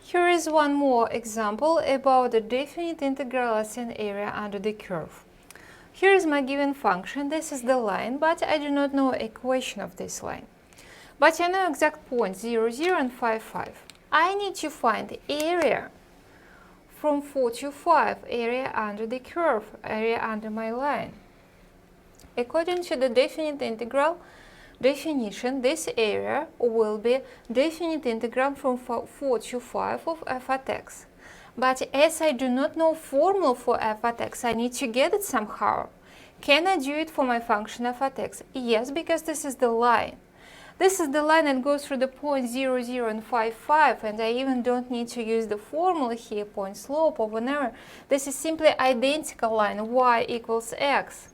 Here is one more example about the definite integral as an area under the curve. Here is my given function. This is the line, but I do not know equation of this line. But I know exact points 0, 0 and 5, 5. I need to find the area from 4 to 5, area under the curve, area under my line. According to the definite integral definition, this area will be definite integral from 4 to 5 of f at x. But as I do not know formula for f at x, I need to get it somehow. Can I do it for my function f at x? Yes, because this is the line. This is the line that goes through the points 0, 0 and 5, 5, and I even don't need to use the formula here, point slope or whatever. This is simply identical line, y equals x.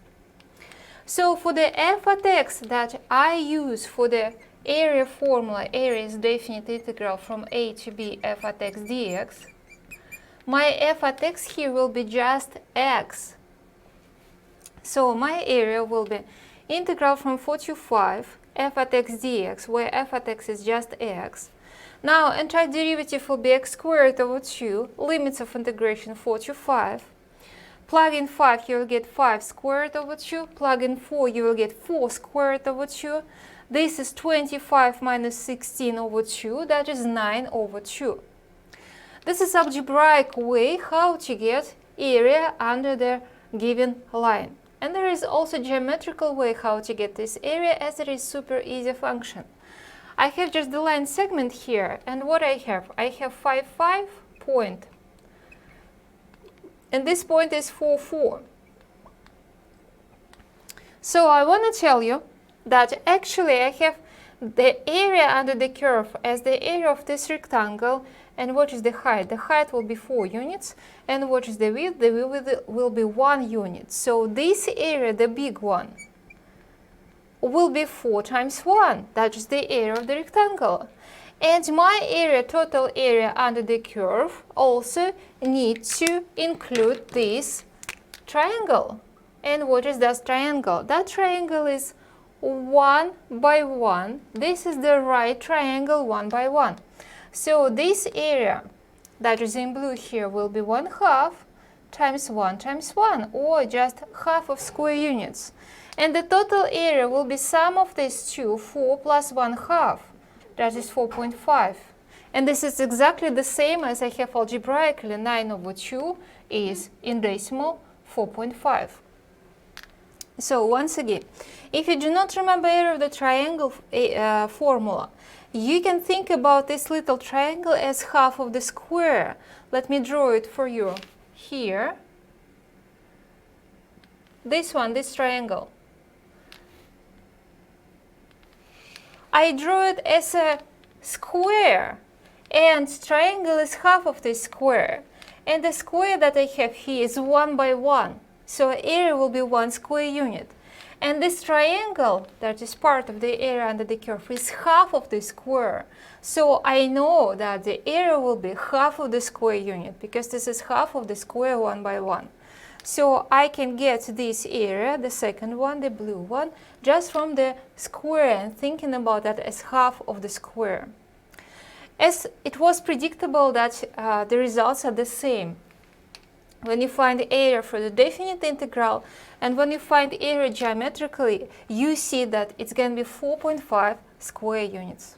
So for the f at x that I use for the area formula, area is definite integral from a to b f at x dx, my f at x here will be just x. So my area will be integral from 4 to 5 f at x dx, where f at x is just x. Now antiderivative will be x squared over 2, limits of integration 4 to 5. Plug in 5, you will get 5 squared over 2. Plug in 4, you will get 4 squared over 2. This is 25 minus 16 over 2, that is 9 over 2. This is algebraic way how to get area under the given line. And there is also geometrical way how to get this area, as it is super easy function. I have just the line segment here, and what I have 5, 5 point. And this point is 4, 4. So I want to tell you that actually I have the area under the curve as the area of this rectangle. And what is the height? The height will be 4 units. And what is the width? The width will be 1 unit. So this area, the big one, will be 4 times 1. That is the area of the rectangle. And my area, total area under the curve, also needs to include this triangle. And what is that triangle? That triangle is 1 by 1. This is the right triangle 1 by 1. So this area that is in blue here will be 1/2 times 1 times 1, or just half of square units. And the total area will be sum of these two, 4 plus 1/2. That is 4.5. And this is exactly the same as I have algebraically. 9 over 2 is in decimal 4.5. So once again, if you do not remember area of the triangle formula, you can think about this little triangle as half of the square. Let me draw it for you here. This one, this triangle. I draw it as a square, and triangle is half of this square. And the square that I have here is 1 by 1. So area will be 1 square unit. And this triangle that is part of the area under the curve is half of the square. So I know that the area will be half of the square unit, because this is half of the square 1 by 1. So I can get this area, the second one, the blue one, just from the square, and thinking about that as half of the square. As it was predictable that the results are the same when you find the area for the definite integral, and when you find the area geometrically, you see that it's going to be 4.5 square units.